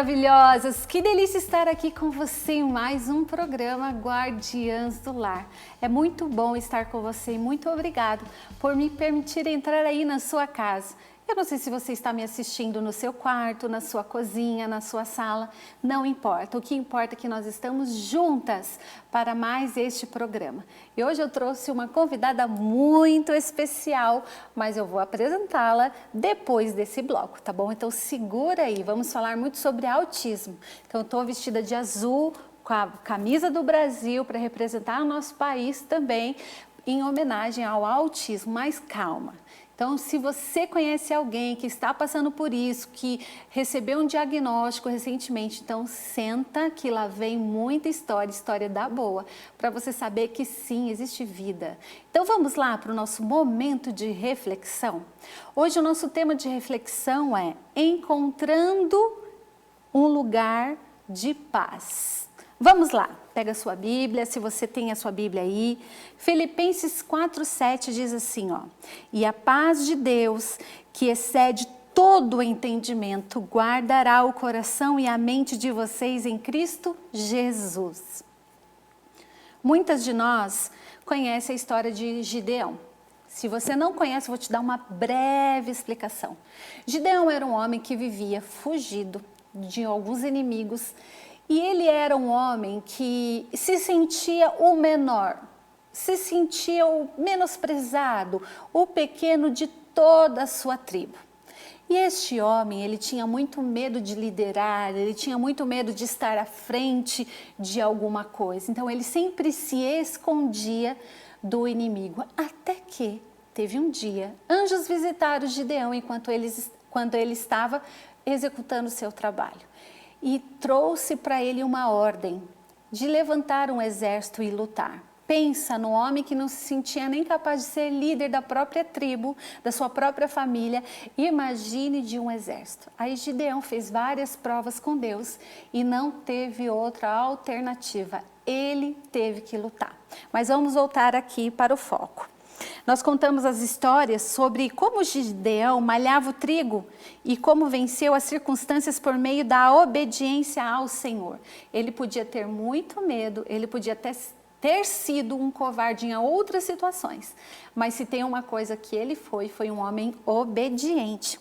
maravilhosas! Que delícia estar aqui com você em mais um programa Guardiãs do Lar. É muito bom estar com você e muito obrigado por me permitir entrar aí na sua casa. Eu não sei se você está me assistindo no seu quarto, na sua cozinha, na sua sala, não importa. O que importa é que nós estamos juntas para mais este programa. E hoje eu trouxe uma convidada muito especial, mas eu vou apresentá-la depois desse bloco, tá bom? Então segura aí, vamos falar muito sobre autismo. Então eu estou vestida de azul, com a camisa do Brasil para representar o nosso país também, em homenagem ao autismo, mas calma. Então, se você conhece alguém que está passando por isso, que recebeu um diagnóstico recentemente, então senta que lá vem muita história da boa, para você saber que sim, existe vida. Então vamos lá para o nosso momento de reflexão. Hoje o nosso tema de reflexão é encontrando um lugar de paz. Vamos lá, pega a sua Bíblia, se você tem a sua Bíblia aí. Filipenses 4:7 diz assim, ó: e a paz de Deus, que excede todo o entendimento, guardará o coração e a mente de vocês em Cristo Jesus. Muitas de nós conhecem a história de Gideão. Se você não conhece, eu vou te dar uma breve explicação. Gideão era um homem que vivia fugido de alguns inimigos. E ele era um homem que se sentia o menor, se sentia o menosprezado, o pequeno de toda a sua tribo. E este homem, ele tinha muito medo de liderar, ele tinha muito medo de estar à frente de alguma coisa. Então ele sempre se escondia do inimigo, até que teve um dia, anjos visitaram Gideão quando ele estava executando o seu trabalho. E trouxe para ele uma ordem de levantar um exército e lutar. Pensa no homem que não se sentia nem capaz de ser líder da própria tribo, da sua própria família. Imagine de um exército. Aí Gideão fez várias provas com Deus e não teve outra alternativa. Ele teve que lutar. Mas vamos voltar aqui para o foco. Nós contamos as histórias sobre como Gideão malhava o trigo e como venceu as circunstâncias por meio da obediência ao Senhor. Ele podia ter muito medo, ele podia ter sido um covarde em outras situações, mas se tem uma coisa que ele foi um homem obediente.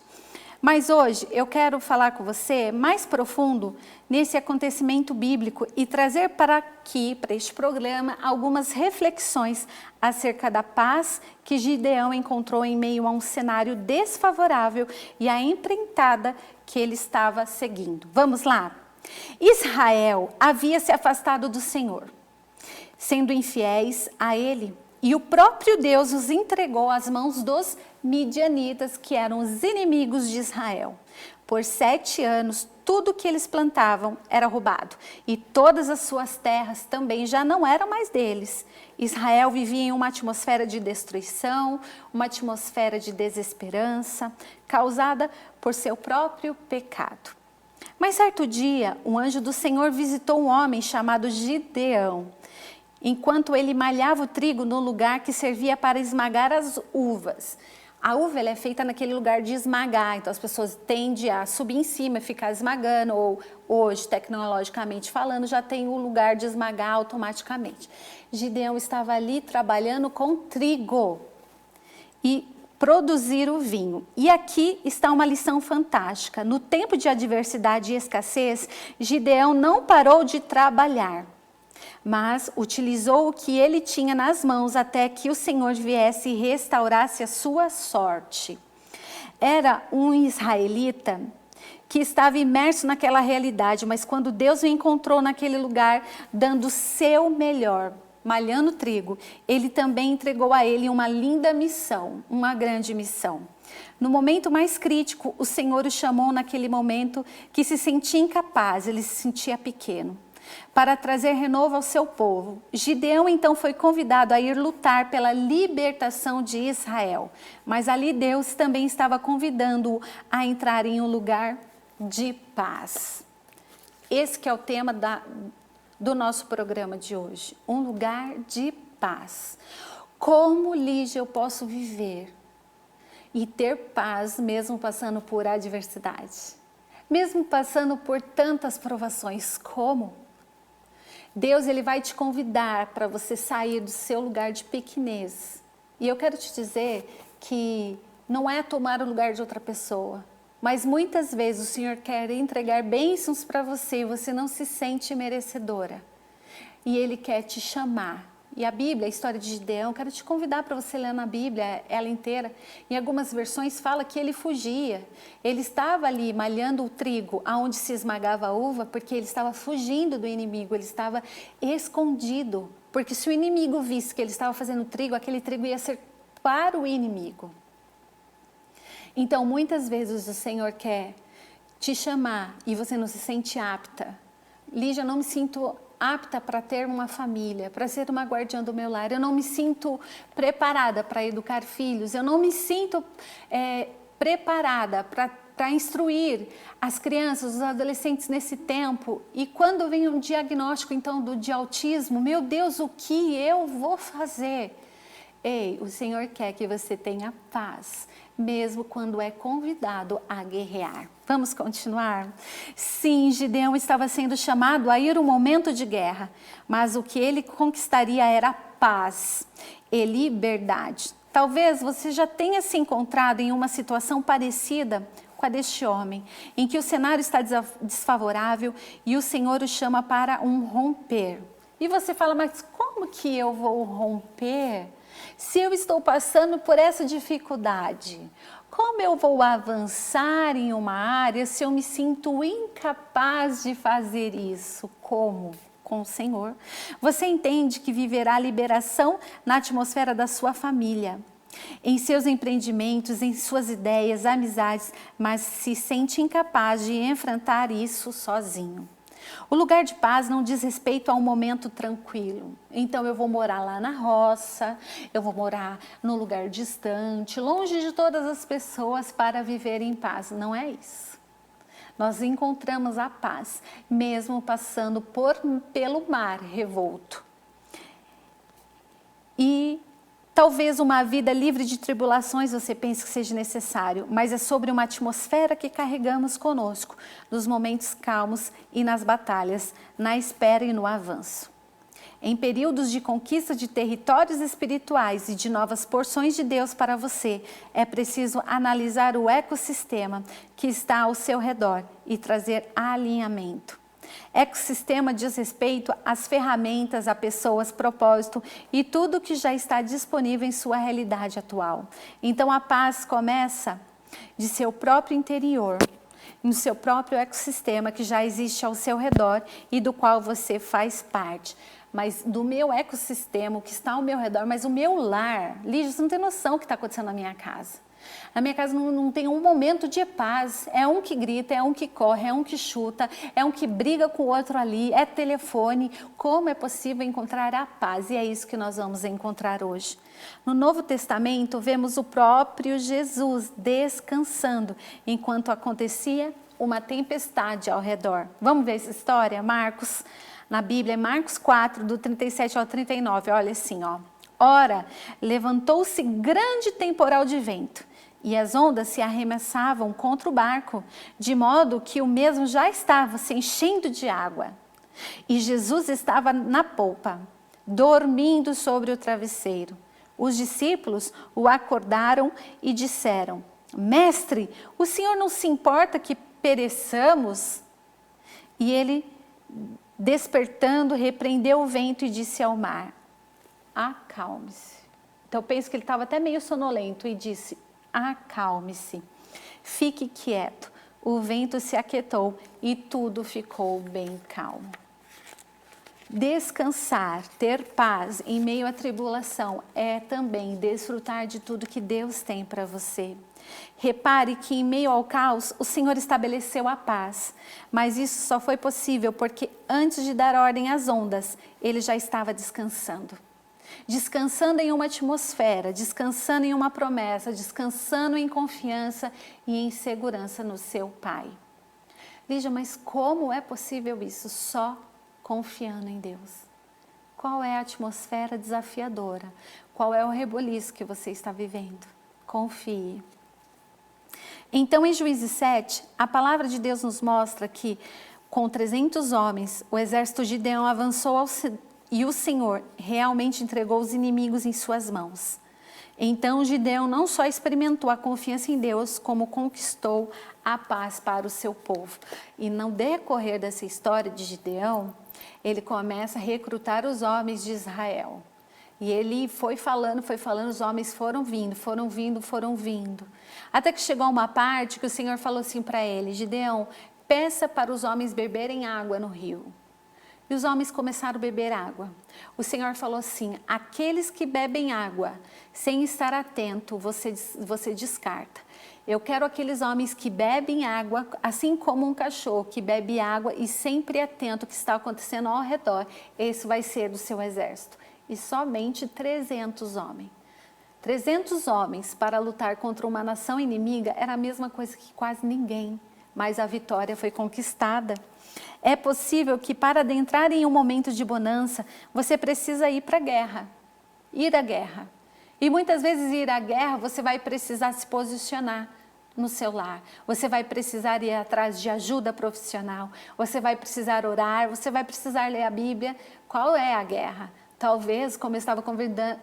Mas hoje eu quero falar com você mais profundo nesse acontecimento bíblico e trazer para aqui, para este programa, algumas reflexões acerca da paz que Gideão encontrou em meio a um cenário desfavorável e a empreitada que ele estava seguindo. Vamos lá? Israel havia se afastado do Senhor, sendo infiéis a ele, e o próprio Deus os entregou às mãos dos midianitas, que eram os inimigos de Israel. Por 7 anos, tudo que eles plantavam era roubado, e todas as suas terras também já não eram mais deles. Israel vivia em uma atmosfera de destruição, uma atmosfera de desesperança, causada por seu próprio pecado. Mas certo dia, um anjo do Senhor visitou um homem chamado Gideão, enquanto ele malhava o trigo no lugar que servia para esmagar as uvas. A uva ela é feita naquele lugar de esmagar, então as pessoas tendem a subir em cima e ficar esmagando, ou hoje, tecnologicamente falando, já tem o lugar de esmagar automaticamente. Gideão estava ali trabalhando com trigo e produzir o vinho. E aqui está uma lição fantástica. No tempo de adversidade e escassez, Gideão não parou de trabalhar, mas utilizou o que ele tinha nas mãos até que o Senhor viesse e restaurasse a sua sorte. Era um israelita que estava imerso naquela realidade, mas quando Deus o encontrou naquele lugar, dando o seu melhor, malhando trigo, ele também entregou a ele uma linda missão, uma grande missão. No momento mais crítico, o Senhor o chamou naquele momento que se sentia incapaz, ele se sentia pequeno, para trazer renovo ao seu povo. Gideão então foi convidado a ir lutar pela libertação de Israel, mas ali Deus também estava convidando-o a entrar em um lugar de paz. Esse que é o tema do nosso programa de hoje, um lugar de paz. Como, Lígia, eu posso viver e ter paz mesmo passando por adversidade? Mesmo passando por tantas provações, como? Deus ele vai te convidar para você sair do seu lugar de pequenez. E eu quero te dizer que não é tomar o lugar de outra pessoa, mas muitas vezes o Senhor quer entregar bênçãos para você e você não se sente merecedora. E Ele quer te chamar. E a Bíblia, a história de Gideão, eu quero te convidar para você ler na Bíblia, ela inteira. Em algumas versões fala que ele fugia. Ele estava ali malhando o trigo, aonde se esmagava a uva, porque ele estava fugindo do inimigo, ele estava escondido. Porque se o inimigo visse que ele estava fazendo trigo, aquele trigo ia ser para o inimigo. Então, muitas vezes o Senhor quer te chamar e você não se sente apta. Lígia, eu não me sinto apta para ter uma família, para ser uma guardiã do meu lar. Eu não me sinto preparada para educar filhos. Eu não me sinto preparada para instruir as crianças, os adolescentes nesse tempo. E quando vem um diagnóstico, então, de autismo, meu Deus, o que eu vou fazer? Ei, o Senhor quer que você tenha paz, mesmo quando é convidado a guerrear. Vamos continuar? Sim, Gideão estava sendo chamado a ir um momento de guerra, mas o que ele conquistaria era paz e liberdade. Talvez você já tenha se encontrado em uma situação parecida com a deste homem, em que o cenário está desfavorável e o Senhor o chama para um romper. E você fala, mas como que eu vou romper? Se eu estou passando por essa dificuldade, como eu vou avançar em uma área se eu me sinto incapaz de fazer isso? Como? Com o Senhor. Você entende que viverá a liberação na atmosfera da sua família, em seus empreendimentos, em suas ideias, amizades, mas se sente incapaz de enfrentar isso sozinho. O lugar de paz não diz respeito a um momento tranquilo. Então eu vou morar lá na roça, eu vou morar num lugar distante, longe de todas as pessoas para viver em paz. Não é isso. Nós encontramos a paz, mesmo passando pelo mar revolto. E talvez uma vida livre de tribulações você pense que seja necessário, mas é sobre uma atmosfera que carregamos conosco, nos momentos calmos e nas batalhas, na espera e no avanço. Em períodos de conquista de territórios espirituais e de novas porções de Deus para você, é preciso analisar o ecossistema que está ao seu redor e trazer alinhamento. Ecossistema diz respeito às ferramentas, a pessoas, propósito e tudo que já está disponível em sua realidade atual. Então a paz começa de seu próprio interior, no seu próprio ecossistema que já existe ao seu redor e do qual você faz parte. Mas do meu ecossistema, o que está ao meu redor, mas o meu lar, Lígia, você não tem noção do que está acontecendo na minha casa. Na minha casa não tem um momento de paz, é um que grita, é um que corre, é um que chuta, é um que briga com o outro ali, é telefone. Como é possível encontrar a paz? E é isso que nós vamos encontrar hoje. No Novo Testamento, vemos o próprio Jesus descansando enquanto acontecia uma tempestade ao redor. Vamos ver essa história? Marcos, na Bíblia, Marcos 4, do 37 ao 39, olha assim, ó. Ora, levantou-se grande temporal de vento, e as ondas se arremessavam contra o barco, de modo que o mesmo já estava se enchendo de água. E Jesus estava na polpa, dormindo sobre o travesseiro. Os discípulos o acordaram e disseram, Mestre, o Senhor não se importa que pereçamos? E ele, despertando, repreendeu o vento e disse ao mar, acalme-se. Então eu penso que ele estava até meio sonolento e disse, acalme-se, fique quieto. O vento se aquietou e tudo ficou bem calmo. Descansar, ter paz em meio à tribulação é também desfrutar de tudo que Deus tem para você. Repare que em meio ao caos o Senhor estabeleceu a paz, mas isso só foi possível porque antes de dar ordem às ondas, Ele já estava descansando. Descansando em uma atmosfera, descansando em uma promessa, descansando em confiança e em segurança no seu Pai. Lígia, mas como é possível isso? Só confiando em Deus. Qual é a atmosfera desafiadora? Qual é o reboliço que você está vivendo? Confie. Então, em Juízes 7, a palavra de Deus nos mostra que, com 300 homens, o exército de Gideão avançou e o Senhor realmente entregou os inimigos em suas mãos. Então, Gideão não só experimentou a confiança em Deus, como conquistou a paz para o seu povo. E no decorrer dessa história de Gideão, ele começa a recrutar os homens de Israel. E ele foi falando, os homens foram vindo. Até que chegou uma parte que o Senhor falou assim para ele: Gideão, peça para os homens beberem água no rio. E os homens começaram a beber água. O Senhor falou assim: aqueles que bebem água sem estar atento, você descarta. Eu quero aqueles homens que bebem água, assim como um cachorro que bebe água e sempre atento ao que está acontecendo ao redor. Esse vai ser do seu exército. E somente 300 homens. 300 homens para lutar contra uma nação inimiga era a mesma coisa que quase ninguém. Mas a vitória foi conquistada. É possível que para adentrar em um momento de bonança, você precisa ir para a guerra. Ir à guerra. E muitas vezes ir à guerra, você vai precisar se posicionar no seu lar. Você vai precisar ir atrás de ajuda profissional. Você vai precisar orar, você vai precisar ler a Bíblia. Qual é a guerra? Talvez, como eu estava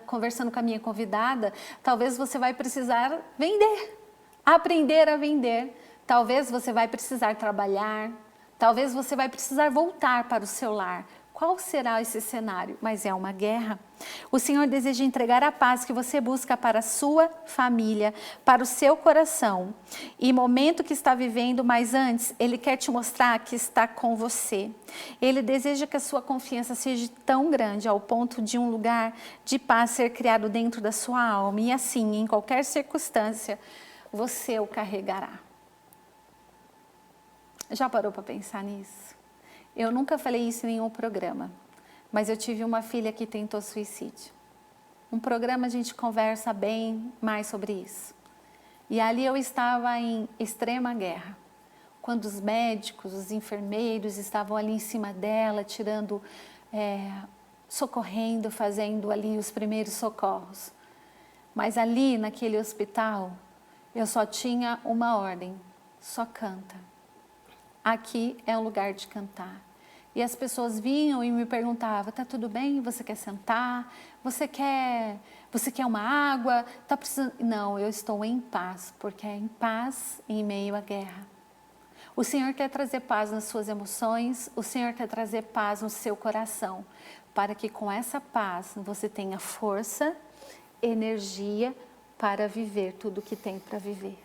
conversando com a minha convidada, talvez você vai precisar vender, aprender a vender. Talvez você vai precisar trabalhar, talvez você vai precisar voltar para o seu lar. Qual será esse cenário? Mas é uma guerra. O Senhor deseja entregar a paz que você busca para a sua família, para o seu coração. E momento que está vivendo, mas antes, Ele quer te mostrar que está com você. Ele deseja que a sua confiança seja tão grande ao ponto de um lugar de paz ser criado dentro da sua alma. E assim, em qualquer circunstância, você o carregará. Já parou para pensar nisso? Eu nunca falei isso em nenhum programa, mas eu tive uma filha que tentou suicídio. Um programa a gente conversa bem mais sobre isso. E ali eu estava em extrema guerra, quando os médicos, os enfermeiros estavam ali em cima dela, tirando, socorrendo, fazendo ali os primeiros socorros. Mas ali naquele hospital, eu só tinha uma ordem: só canta. Aqui é um lugar de cantar. E as pessoas vinham e me perguntavam: tá tudo bem? Você quer sentar? Você quer uma água? Tá precisando? Não, eu estou em paz, porque é em paz em meio à guerra. O Senhor quer trazer paz nas suas emoções, o Senhor quer trazer paz no seu coração, para que com essa paz você tenha força, energia para viver tudo o que tem para viver.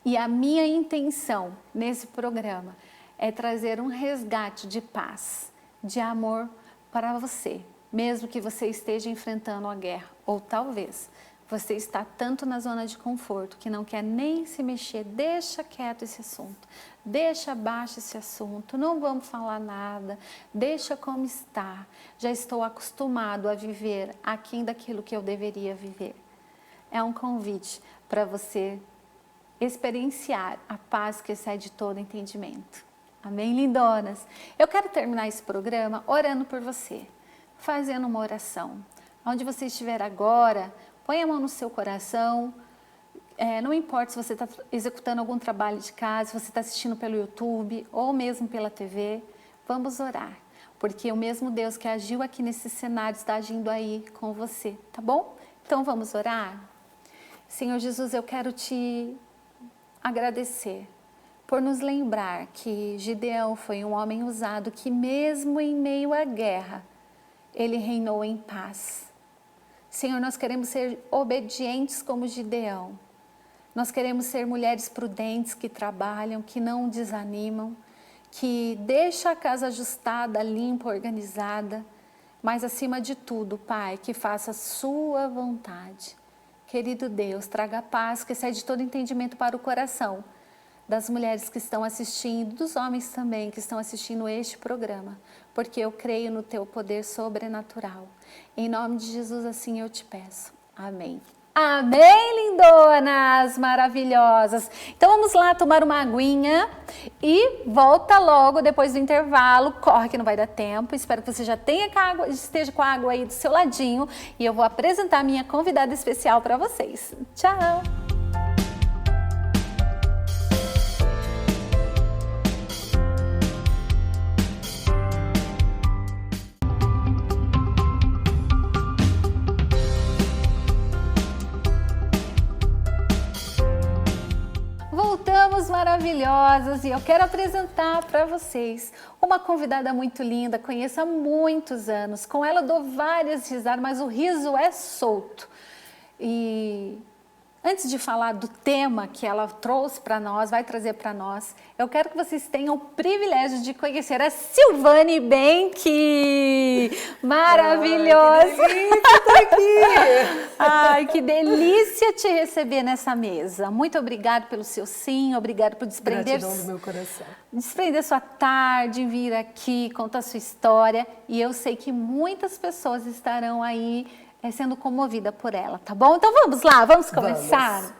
E a minha intenção nesse programa é trazer um resgate de paz, de amor para você, mesmo que você esteja enfrentando a guerra, ou talvez você está tanto na zona de conforto que não quer nem se mexer. Deixa quieto esse assunto, deixa abaixo esse assunto, não vamos falar nada, deixa como está. Já estou acostumado a viver aquém daquilo que eu deveria viver. É um convite para você experienciar a paz que excede todo entendimento. Amém, lindonas? Eu quero terminar esse programa orando por você, fazendo uma oração. Onde você estiver agora, põe a mão no seu coração. Não importa se você está executando algum trabalho de casa, se você está assistindo pelo YouTube ou mesmo pela TV, vamos orar. Porque o mesmo Deus que agiu aqui nesse cenário está agindo aí com você, tá bom? Então vamos orar? Senhor Jesus, eu quero te agradecer por nos lembrar que Gideão foi um homem usado que mesmo em meio à guerra, ele reinou em paz. Senhor, nós queremos ser obedientes como Gideão. Nós queremos ser mulheres prudentes que trabalham, que não desanimam, que deixam a casa ajustada, limpa, organizada, mas acima de tudo, Pai, que faça a sua vontade. Querido Deus, traga paz que excede todo entendimento para o coração das mulheres que estão assistindo, dos homens também que estão assistindo este programa, porque eu creio no teu poder sobrenatural. Em nome de Jesus, assim eu te peço. Amém. Amém, lindonas maravilhosas. Então vamos lá tomar uma aguinha e volta logo depois do intervalo. Corre que não vai dar tempo. Espero que você já esteja com a água aí do seu ladinho e eu vou apresentar a minha convidada especial para vocês. Tchau! maravilhosas e eu quero apresentar para vocês uma convidada muito linda, conheço há muitos anos. Com ela eu dou várias risadas, mas o riso é solto. E antes de falar do tema que ela trouxe para nós, vai trazer para nós, eu quero que vocês tenham o privilégio de conhecer a Silvane Benck. Maravilhosa! Ai, que delícia te receber nessa mesa. Muito obrigada pelo seu sim, obrigada por desprender... Gratidão do meu coração. Desprender sua tarde, vir aqui, contar sua história. E eu sei que muitas pessoas estarão aí sendo comovida por ela, tá bom? Então vamos lá, vamos começar? Vamos.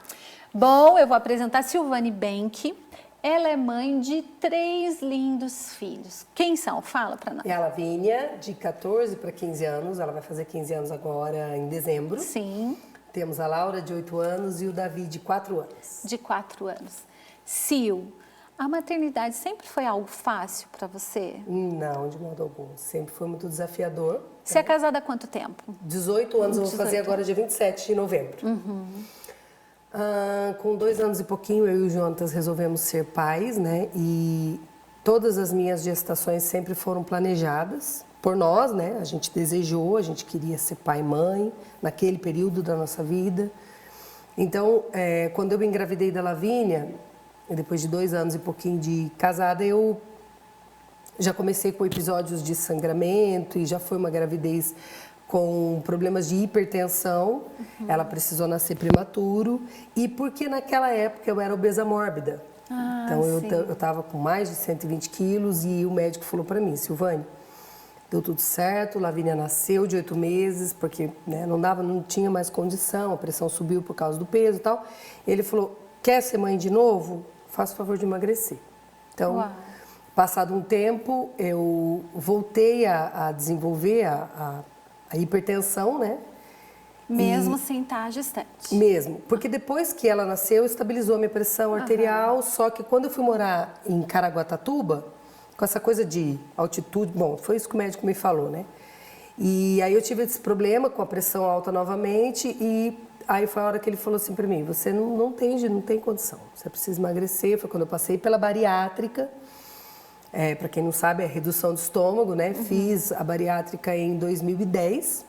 Bom, eu vou apresentar a Silvane Benck. Ela é mãe de 3 lindos filhos. Quem são? Fala pra nós. É a Lavínia, de 14 para 15 anos. Ela vai fazer 15 anos agora em dezembro. Sim. Temos a Laura, de 8 anos, e o Davi, de 4 anos. De 4 anos. Sil, a maternidade sempre foi algo fácil para você? Não, de modo algum. Sempre foi muito desafiador. Você é casada há quanto tempo? 18 anos, eu vou fazer agora dia 27 de novembro. Com 2 anos e pouquinho, eu e o Jonatas resolvemos ser pais, né? E todas as minhas gestações sempre foram planejadas por nós, né? A gente desejou, a gente queria ser pai e mãe naquele período da nossa vida. Então, quando eu engravidei da Lavínia, depois de 2 anos e pouquinho de casada, eu já comecei com episódios de sangramento e já foi uma gravidez com problemas de hipertensão. Ela precisou nascer prematuro e porque naquela época eu era obesa mórbida. Então eu estava com mais de 120 quilos e o médico falou para mim: Silvane, deu tudo certo, Lavínia nasceu de 8 meses, porque né, não tinha mais condição, a pressão subiu por causa do peso e tal. Ele falou: quer ser mãe de novo? Faça o favor de emagrecer. Então, passado um tempo, eu voltei a desenvolver a hipertensão, né? Mesmo sem estar gestante? Mesmo, porque depois que ela nasceu, estabilizou a minha pressão arterial, só que quando eu fui morar em Caraguatatuba, com essa coisa de altitude, bom, foi isso que o médico me falou, né? E aí eu tive esse problema com a pressão alta novamente e aí foi a hora que ele falou assim para mim: você não tem condição, você precisa emagrecer. Foi quando eu passei pela bariátrica. Para quem não sabe, é redução do estômago, né? Fiz a bariátrica em 2010.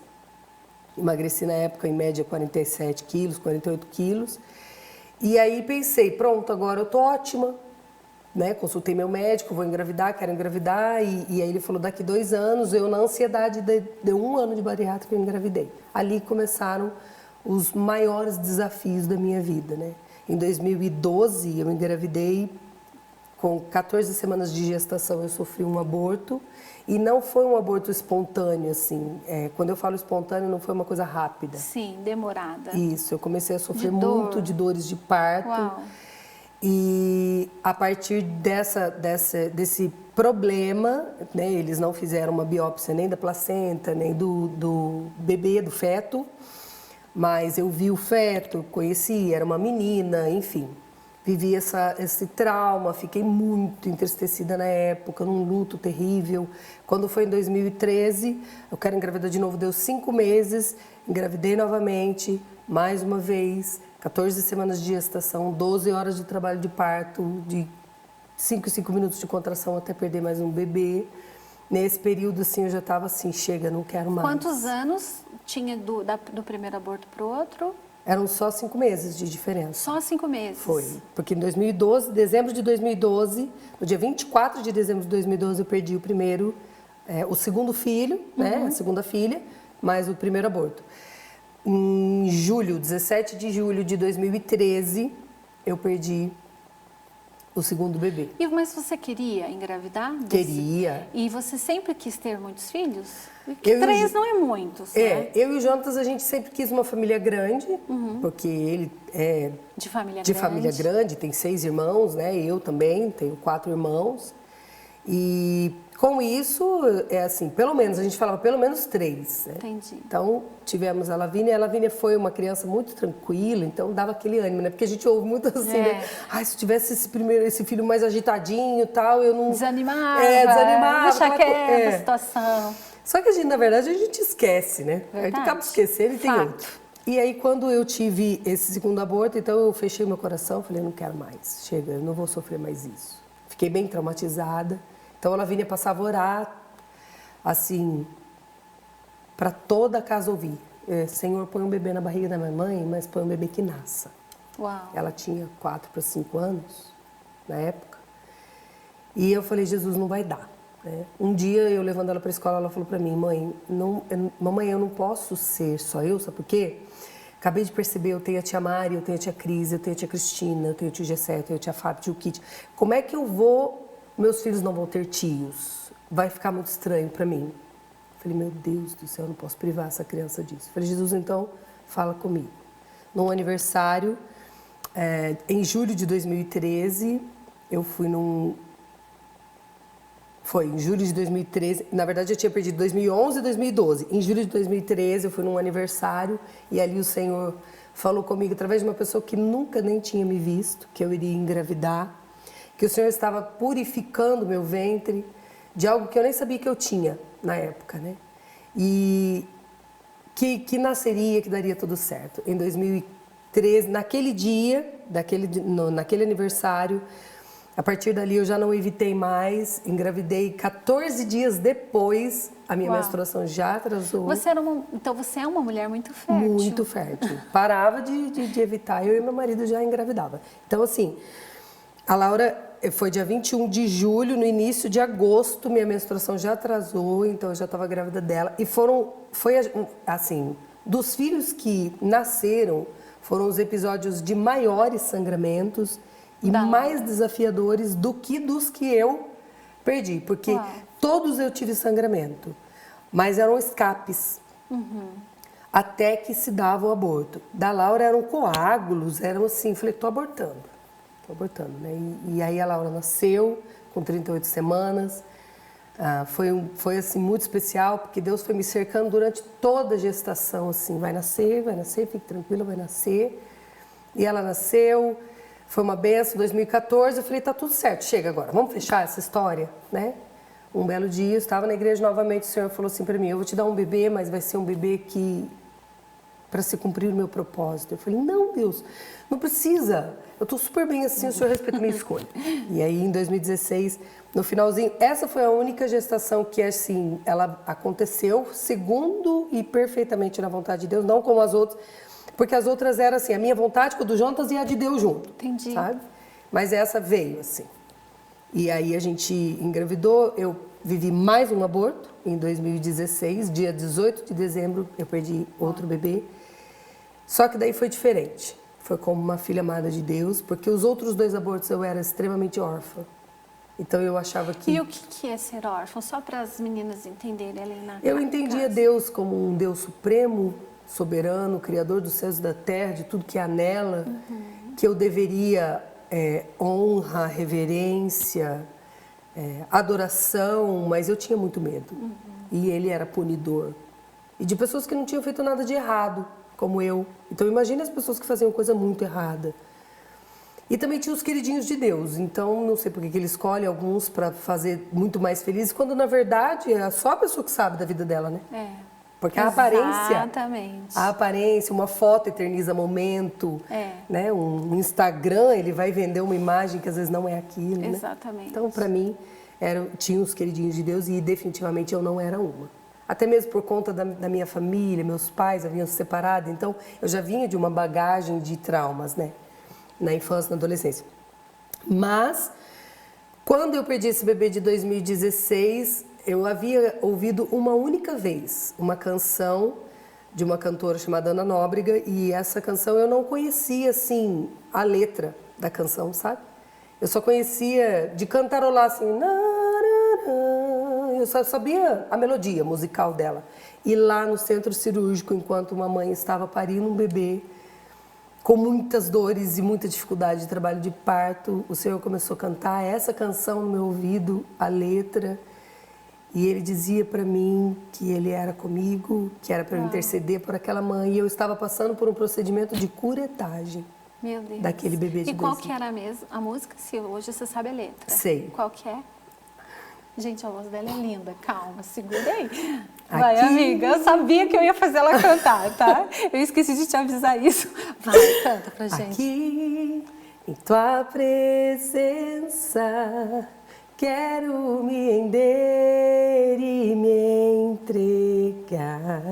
Emagreci na época em média 47 quilos, 48 quilos. E aí pensei, pronto, agora eu tô ótima, né? Consultei meu médico, vou engravidar, quero engravidar. E aí ele falou, daqui 2 anos, eu na ansiedade de 1 ano de bariátrica eu engravidei. Ali começaram os maiores desafios da minha vida, né? Em 2012 eu engravidei. Com 14 semanas de gestação, eu sofri um aborto. E não foi um aborto espontâneo, assim. Quando eu falo espontâneo, não foi uma coisa rápida. Sim, demorada. Isso, eu comecei a sofrer muito de dores de parto. Uau. E a partir desse problema, né, eles não fizeram uma biópsia nem da placenta, nem do bebê, do feto. Mas eu vi o feto, conheci, era uma menina, enfim. Vivi esse trauma, fiquei muito entristecida na época, num luto terrível. Quando foi em 2013, eu quero engravidar de novo, deu 5 meses, engravidei novamente, mais uma vez, 14 semanas de gestação, 12 horas de trabalho de parto, de 5 em 5 minutos de contração até perder mais um bebê. Nesse período, assim, eu já estava assim, chega, não quero mais. Quantos anos tinha do primeiro aborto para o outro? Eram só 5 meses de diferença. Só 5 meses? Foi, porque em 2012, dezembro de 2012, no dia 24 de dezembro de 2012, eu perdi o segundo filho, né, a segunda filha, mais o primeiro aborto. Em 17 de julho de 2013, eu perdi o segundo bebê. Mas você queria engravidar? Queria. E você sempre quis ter muitos filhos? Porque 3 não é muitos, né? Eu e o Jonatas, a gente sempre quis uma família grande, porque ele é de família grande, tem 6 irmãos, né? Eu também tenho 4 irmãos. E com isso, assim, pelo menos, a gente falava pelo menos 3. Né? Entendi. Então, tivemos a Lavínia. A Lavínia foi uma criança muito tranquila, então dava aquele ânimo, né? Porque a gente ouve muito assim, né? Ai, se tivesse esse filho mais agitadinho e tal, eu não... Desanimava. Desanimava. Deixa quieta a situação. Só que a gente, na verdade, a gente esquece, né? Verdade. A gente acaba esquecendo e tem outro. E aí, quando eu tive esse segundo aborto, então eu fechei meu coração, falei, não quero mais, chega, eu não vou sofrer mais isso. Fiquei bem traumatizada. Então, a Lavínia passava a orar, assim, para toda a casa ouvir. Senhor, põe um bebê na barriga da minha mãe, mas põe um bebê que nasça. Uau. Ela tinha 4 para 5 anos, na época. E eu falei, Jesus, não vai dar. Né? Um dia, eu levando ela para a escola, ela falou para mim, mamãe, eu não posso ser só eu, sabe por quê? Acabei de perceber, eu tenho a tia Mari, eu tenho a tia Cris, eu tenho a tia Cristina, eu tenho o tio Gessé, eu tenho a tia Fábio, tio Kit. Como é que eu vou, meus filhos não vão ter tios? Vai ficar muito estranho para mim. Falei, meu Deus do céu, eu não posso privar essa criança disso. Falei, Jesus, então, fala comigo. Num aniversário, em julho de 2013, eu fui Foi em julho de 2013, na verdade eu tinha perdido 2011 e 2012. Em julho de 2013 eu fui num aniversário e ali o Senhor falou comigo através de uma pessoa que nunca nem tinha me visto, que eu iria engravidar, que o Senhor estava purificando meu ventre de algo que eu nem sabia que eu tinha na época, né? E que nasceria, que daria tudo certo. Em 2013, naquele dia, naquele aniversário, a partir dali eu já não evitei mais, engravidei 14 dias depois, a minha menstruação já atrasou. Então você é uma mulher muito fértil. Muito fértil. Parava de evitar, eu e meu marido já engravidava. Então assim, a Laura foi dia 21 de julho, no início de agosto, minha menstruação já atrasou, então eu já estava grávida dela. E foi assim, dos filhos que nasceram, foram os episódios de maiores sangramentos e mais desafiadores do que dos que eu perdi, porque todos eu tive sangramento, mas eram escapes, até que se dava o aborto. Da Laura eram coágulos, eram assim, falei, tô abortando, né? E aí a Laura nasceu com 38 semanas, foi assim muito especial, porque Deus foi me cercando durante toda a gestação, assim, vai nascer, fique tranquila, vai nascer. E ela nasceu. Foi uma benção, 2014, eu falei, tá tudo certo, chega agora, vamos fechar essa história, né? Um belo dia, eu estava na igreja novamente, o Senhor falou assim para mim, eu vou te dar um bebê, mas vai ser um bebê para se cumprir o meu propósito. Eu falei, não, Deus, não precisa, eu estou super bem assim, o Senhor respeita a minha escolha. E aí, em 2016, no finalzinho, essa foi a única gestação que, assim, ela aconteceu segundo e perfeitamente na vontade de Deus, não como as outras. Porque as outras eram assim, a minha vontade com a do Jonas e a de Deus junto. Entendi. Sabe? Mas essa veio assim. E aí a gente engravidou, eu vivi mais um aborto em 2016, dia 18 de dezembro eu perdi outro bebê. Só que daí foi diferente. Foi como uma filha amada de Deus, porque os outros 2 abortos eu era extremamente órfã. Então eu achava que... E o que é ser órfã? Só para as meninas entenderem ali na Eu entendia Deus como um Deus supremo, soberano, criador dos céus e da terra, de tudo que há nela, que eu deveria honra, reverência, adoração, mas eu tinha muito medo. E ele era punidor. E de pessoas que não tinham feito nada de errado, como eu. Então imagine as pessoas que faziam coisa muito errada. E também tinha os queridinhos de Deus, então não sei por que ele escolhe alguns para fazer muito mais felizes, quando na verdade é só a pessoa que sabe da vida dela, né? Porque Exatamente. a aparência, uma foto eterniza momento, né? Um Instagram, ele vai vender uma imagem que às vezes não é aquilo, Exatamente. Né? Então, para mim, tinha os queridinhos de Deus e definitivamente eu não era uma. Até mesmo por conta da minha família, meus pais haviam se separado, então eu já vinha de uma bagagem de traumas, né? Na infância, na adolescência. Mas, quando eu perdi esse bebê de 2016... eu havia ouvido uma única vez uma canção de uma cantora chamada Ana Nóbrega e essa canção eu não conhecia, assim, a letra da canção, sabe? Eu só conhecia de cantarolar, assim, eu só sabia a melodia musical dela. E lá no centro cirúrgico, enquanto uma mãe estava parindo um bebê, com muitas dores e muita dificuldade de trabalho de parto, o Senhor começou a cantar essa canção no meu ouvido, a letra. E ele dizia para mim que ele era comigo, que era para eu interceder por aquela mãe. E eu estava passando por um procedimento de curetagem. Meu Deus. Daquele bebê de 2 anos. E qual que era a música? Se hoje você sabe a letra. Sei. Qual que é? Gente, a voz dela é linda. Calma, segura aí. Vai, amiga. Eu sabia que eu ia fazer ela cantar, tá? Eu esqueci de te avisar isso. Vai, canta pra gente. Aqui, em tua presença, quero me render e me entregar.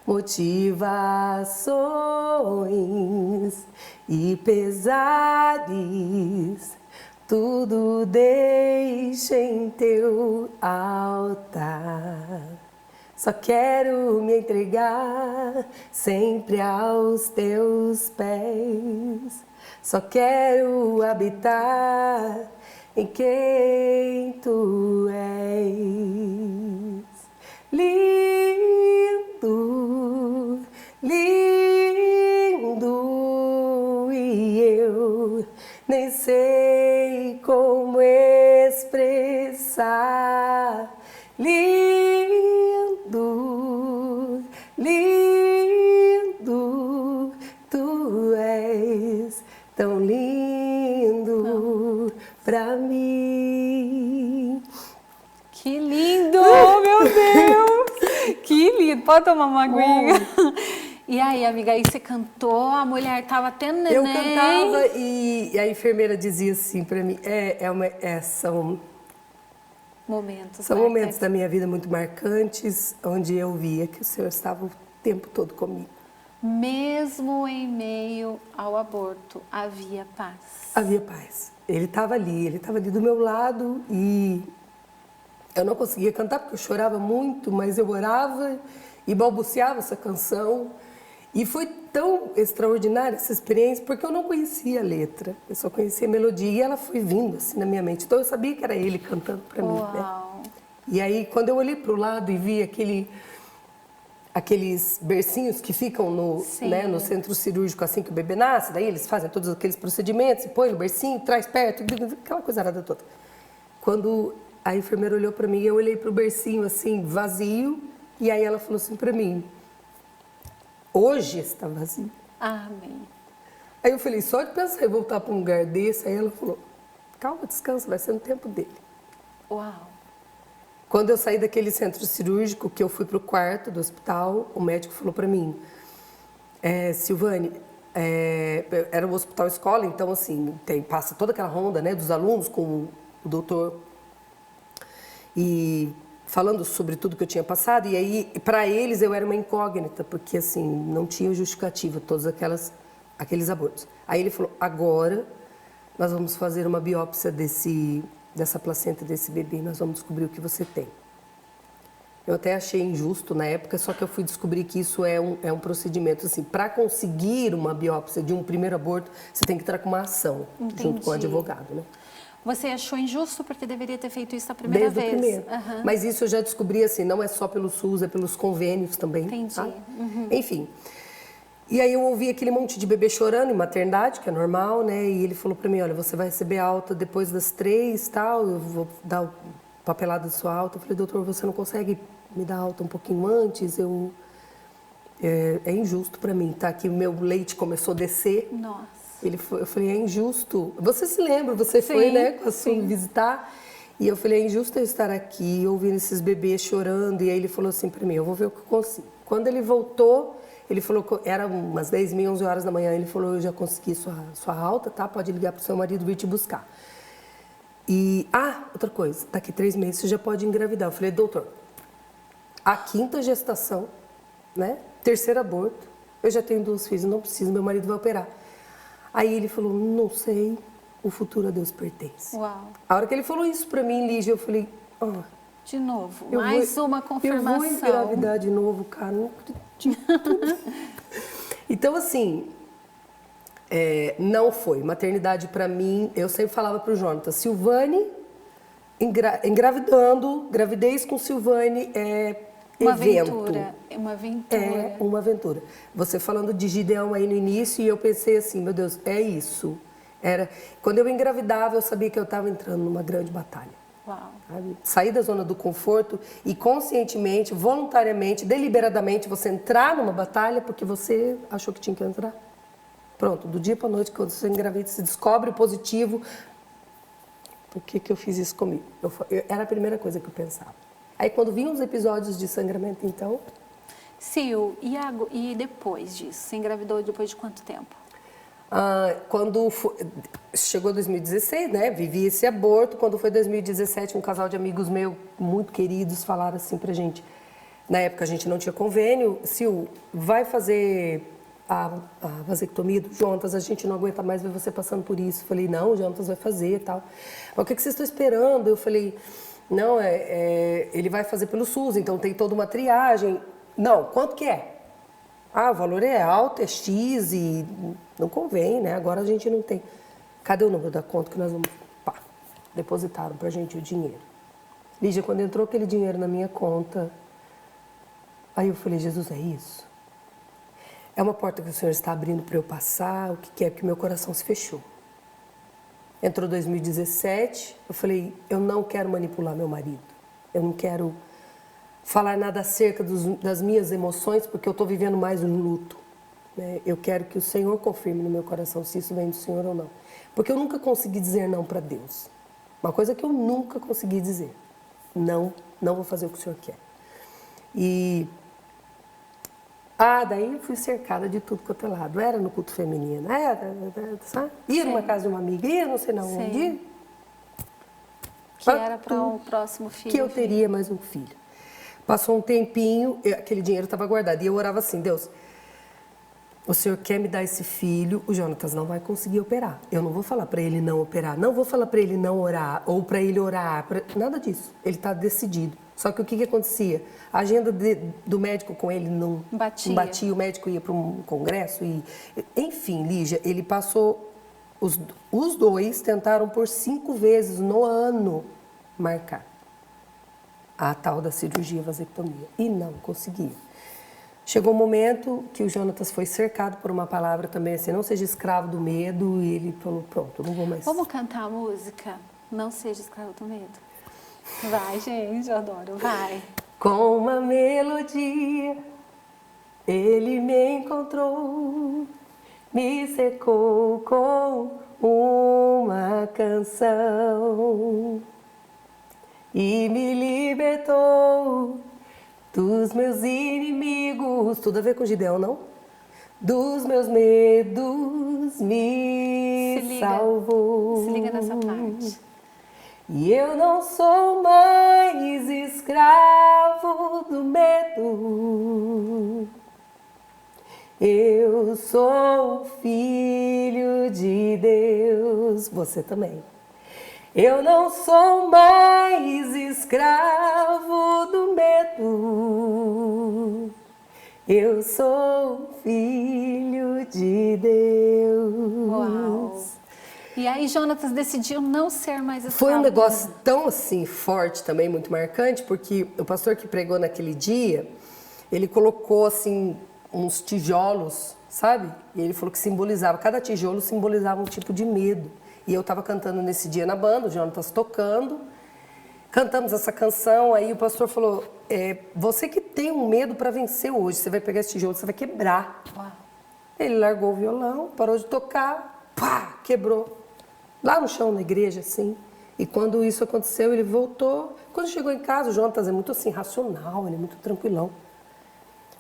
Motivações e pesares, tudo deixa em teu altar. Só quero me entregar sempre aos teus pés. Só quero habitar em quem tu és. Lindo, lindo, e eu nem sei como expressar. Lindo, lindo, tu és tão lindo pra mim. Que lindo, meu Deus! Que lindo! Pode tomar uma aguinha? E aí, amiga, aí você cantou, a mulher tava tendo neném? Eu cantava e a enfermeira dizia assim pra mim, são momentos momentos da minha vida muito marcantes, onde eu via que o Senhor estava o tempo todo comigo. Mesmo em meio ao aborto, havia paz. Havia paz. Ele estava ali do meu lado e eu não conseguia cantar porque eu chorava muito, mas eu orava e balbuciava essa canção. E foi tão extraordinária essa experiência porque eu não conhecia a letra, eu só conhecia a melodia e ela foi vindo assim na minha mente. Então eu sabia que era ele cantando para mim, né? E aí quando eu olhei para o lado e vi aqueles bercinhos que ficam no centro cirúrgico assim que o bebê nasce, daí eles fazem todos aqueles procedimentos, põe no bercinho, traz perto, aquela coisa arada toda. Quando a enfermeira olhou para mim, eu olhei para o bercinho assim, vazio, e aí ela falou assim para mim, hoje está vazio. Amém. Aí eu falei, só de pensar em voltar para um lugar desse, aí ela falou, calma, descansa, vai ser no tempo dele. Uau. Quando eu saí daquele centro cirúrgico, que eu fui para o quarto do hospital, o médico falou para mim, Silvane, era um hospital escola, então assim, passa toda aquela ronda, né, dos alunos com o doutor e falando sobre tudo que eu tinha passado, e aí para eles eu era uma incógnita, porque assim, não tinha justificativa todos aqueles abortos. Aí ele falou, agora nós vamos fazer uma biópsia dessa placenta desse bebê, nós vamos descobrir o que você tem. Eu até achei injusto na época, só que eu fui descobrir que isso é um procedimento, assim, para conseguir uma biópsia de um primeiro aborto, você tem que entrar com uma ação, junto com o advogado, né? Você achou injusto porque deveria ter feito isso a primeira vez? Desde o primeiro. Uhum. Mas isso eu já descobri, assim, não é só pelo SUS, é pelos convênios também. Entendi. Tá? Uhum. Enfim. E aí eu ouvi aquele monte de bebê chorando em maternidade, que é normal, né? E ele falou para mim, olha, você vai receber alta depois das 3, tal, eu vou dar o papelado da sua alta. Eu falei, doutor, você não consegue me dar alta um pouquinho antes? É injusto para mim, tá? Que o meu leite começou a descer. Nossa. Eu falei, é injusto. Você se lembra, você foi, né, com a sua visitar. E eu falei, é injusto eu estar aqui, ouvindo esses bebês chorando. E aí ele falou assim para mim, eu vou ver o que eu consigo. Quando ele voltou, ele falou que era umas 10, 11 horas da manhã. Ele falou, eu já consegui sua alta, tá? Pode ligar pro seu marido vir te buscar. E, outra coisa, daqui 3 meses você já pode engravidar. Eu falei, doutor, a 5ª gestação, né? 3º aborto, eu já tenho 2 filhos, não preciso, meu marido vai operar. Aí ele falou, não sei, o futuro a Deus pertence. Uau. A hora que ele falou isso pra mim, Lígia, eu falei, de novo, mais uma confirmação. Eu vou engravidar de novo, cara, não acredito. Então, assim, não foi. Maternidade pra mim, eu sempre falava pro Jonathan, Silvane, engravidando, gravidez com Silvane uma evento. Aventura. Uma aventura. É uma aventura. Você falando de Gideão aí no início, e eu pensei assim, meu Deus, é isso. Quando eu engravidava, eu sabia que eu estava entrando numa grande batalha. Uau. Sabe? Sair da zona do conforto e conscientemente, voluntariamente, deliberadamente, você entrar numa batalha porque você achou que tinha que entrar. Pronto, do dia para a noite, quando você engravida, você descobre o positivo, por que que eu fiz isso comigo? Era a primeira coisa que eu pensava. Aí quando vinham os episódios de sangramento, então... Sil, e depois disso? Você engravidou depois de quanto tempo? Chegou 2016, né? Vivi esse aborto. Quando foi 2017, um casal de amigos meus muito queridos falaram assim pra gente. Na época a gente não tinha convênio. Sil, vai fazer a vasectomia do Jonatas, a gente não aguenta mais ver você passando por isso. Eu falei, não, o Jonatas vai fazer e tal. Mas o que vocês estão esperando? Eu falei, não, ele vai fazer pelo SUS, então tem toda uma triagem. Não, quanto que é? O valor é alto, é X e não convém, né? Agora a gente não tem. Cadê o número da conta que nós vamos... Pá, depositaram pra gente o dinheiro. Lígia, quando entrou aquele dinheiro na minha conta, aí eu falei, Jesus, é isso? É uma porta que o Senhor está abrindo para eu passar? O que é? Porque meu coração se fechou. Entrou 2017, eu falei, eu não quero manipular meu marido. Eu não quero falar nada acerca das minhas emoções, porque eu estou vivendo mais um luto. Né? Eu quero que o Senhor confirme no meu coração se isso vem do Senhor ou não. Porque eu nunca consegui dizer não para Deus. Uma coisa que eu nunca consegui dizer. Não vou fazer o que o Senhor quer. Daí eu fui cercada de tudo quanto é lado. Era no culto feminino, sabe? Ia numa casa de uma amiga, ia não sei não onde. Que era para o próximo filho. Que eu teria mais um filho. Passou um tempinho, aquele dinheiro estava guardado. E eu orava assim, Deus, o Senhor quer me dar esse filho, o Jonatas não vai conseguir operar. Eu não vou falar para ele não operar, não vou falar para ele não orar, ou para ele orar, nada disso. Ele está decidido. Só que o que acontecia? A agenda do médico com ele não batia, o médico ia para um congresso. Enfim, Lígia, ele passou... Os dois tentaram por 5 vezes no ano marcar a tal da cirurgia vasectomia. E não conseguia. Chegou um momento que o Jonatas foi cercado por uma palavra também assim, não seja escravo do medo, e ele falou, pronto, não vou mais... Vamos cantar a música? Não seja escravo do medo. Vai, gente, eu adoro, vai. Com uma melodia, ele me encontrou, me secou com uma canção e me libertou dos meus inimigos. Tudo a ver com Gideão, não? Dos meus medos me salvou. Se liga nessa parte. E eu não sou mais escravo do medo. Eu sou filho de Deus. Você também. Eu não sou mais escravo do medo. Eu sou filho de Deus. Uau! E aí Jonatas decidiu não ser mais escravo. Foi um negócio tão assim forte também, muito marcante, porque o pastor que pregou naquele dia, ele colocou assim uns tijolos, sabe? E ele falou que simbolizava, cada tijolo simbolizava um tipo de medo. E eu estava cantando nesse dia na banda, o Jonatas tocando, cantamos essa canção, aí o pastor falou, você que tem um medo para vencer hoje, você vai pegar esse tijolo, você vai quebrar. Uau. Ele largou o violão, parou de tocar, pá, quebrou. Lá no chão, na igreja, assim. E quando isso aconteceu, ele voltou. Quando chegou em casa, o Jonatas é muito assim, racional, ele é muito tranquilão.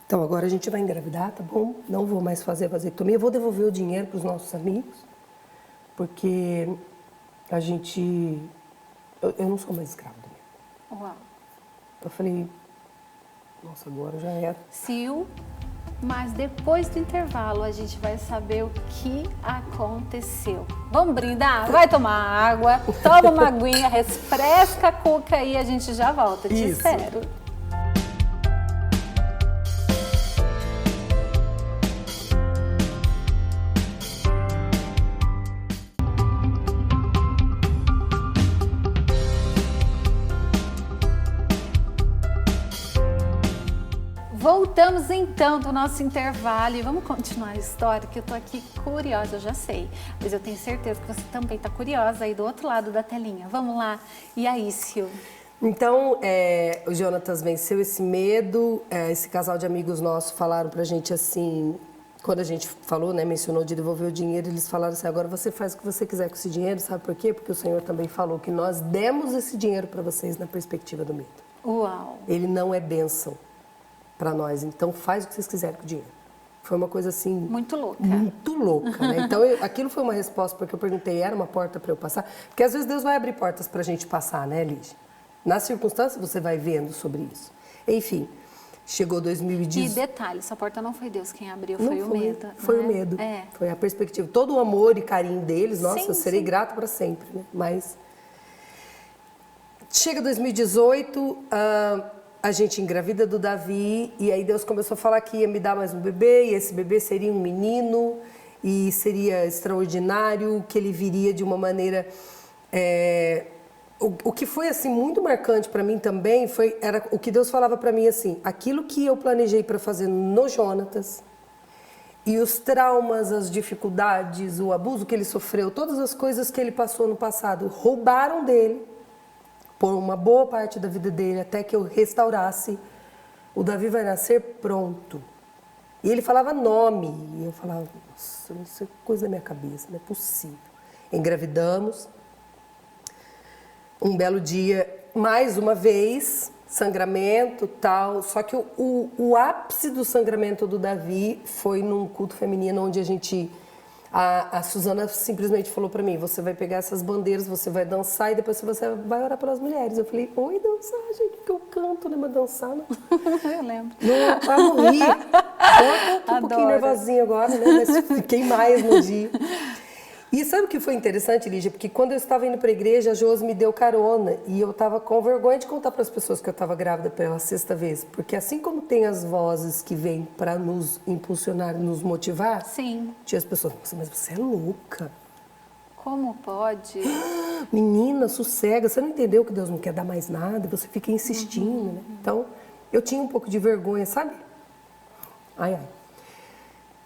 Então, agora a gente vai engravidar, tá bom? Não vou mais fazer a vasectomia, vou devolver o dinheiro para os nossos amigos, porque a gente... Eu não sou mais escravo do medo. Uau. Eu falei, nossa, agora já era. Sil, mas depois do intervalo a gente vai saber o que aconteceu. Vamos brindar? Vai tomar água, toma uma aguinha, refresca a cuca e a gente já volta. Te Isso. espero. Voltamos então do nosso intervalo e vamos continuar a história, que eu tô aqui curiosa, eu já sei, mas eu tenho certeza que você também tá curiosa aí do outro lado da telinha. Vamos lá, e aí, Sil? Então, o Jonatas venceu esse medo, esse casal de amigos nossos falaram pra gente assim, quando a gente falou, né, mencionou de devolver o dinheiro, eles falaram assim, agora você faz o que você quiser com esse dinheiro, sabe por quê? Porque o Senhor também falou que nós demos esse dinheiro para vocês na perspectiva do medo. Uau! Ele não é bênção para nós, então faz o que vocês quiserem com o dinheiro. Foi uma coisa assim... Muito louca. Muito louca, né? Então, aquilo foi uma resposta, porque eu perguntei, era uma porta para eu passar? Porque às vezes Deus vai abrir portas para a gente passar, né, Lígia? Nas circunstâncias você vai vendo sobre isso. Enfim, chegou 2018... E detalhe, essa porta não foi Deus quem abriu, Não foi o medo. Foi né? o medo. É. Foi a perspectiva. Todo o amor e carinho deles, nossa, Sim, eu serei sim. grato para sempre, né? Mas... Chega 2018, a gente engravida do Davi, e aí Deus começou a falar que ia me dar mais um bebê, e esse bebê seria um menino, e seria extraordinário, que ele viria de uma maneira... O que foi assim muito marcante para mim também era o que Deus falava para mim assim, aquilo que eu planejei para fazer no Jonatas, e os traumas, as dificuldades, o abuso que ele sofreu, todas as coisas que ele passou no passado, roubaram dele, por uma boa parte da vida dele, até que eu restaurasse, o Davi vai nascer pronto. E ele falava nome, e eu falava, nossa, isso é coisa da minha cabeça, não é possível. Engravidamos, um belo dia, mais uma vez, sangramento, tal, só que o ápice do sangramento do Davi foi num culto feminino, onde a Suzana simplesmente falou para mim, você vai pegar essas bandeiras, você vai dançar e depois você vai orar pelas mulheres. Eu falei, oi, dançar, gente, que eu canto, né, mas dançar não. Eu lembro. Não, para morrer. Eu tô um pouquinho nervosinha agora, né, mas fiquei mais no dia. E sabe o que foi interessante, Lígia? Porque quando eu estava indo para a igreja, a Josi me deu carona e eu estava com vergonha de contar para as pessoas que eu estava grávida pela 6ª vez. Porque assim como tem as vozes que vêm para nos impulsionar, nos motivar, Sim. tinha as pessoas, mas você é louca. Como pode? Menina, sossega, você não entendeu que Deus não quer dar mais nada, você fica insistindo, né? Então, eu tinha um pouco de vergonha, sabe? Ai, ai.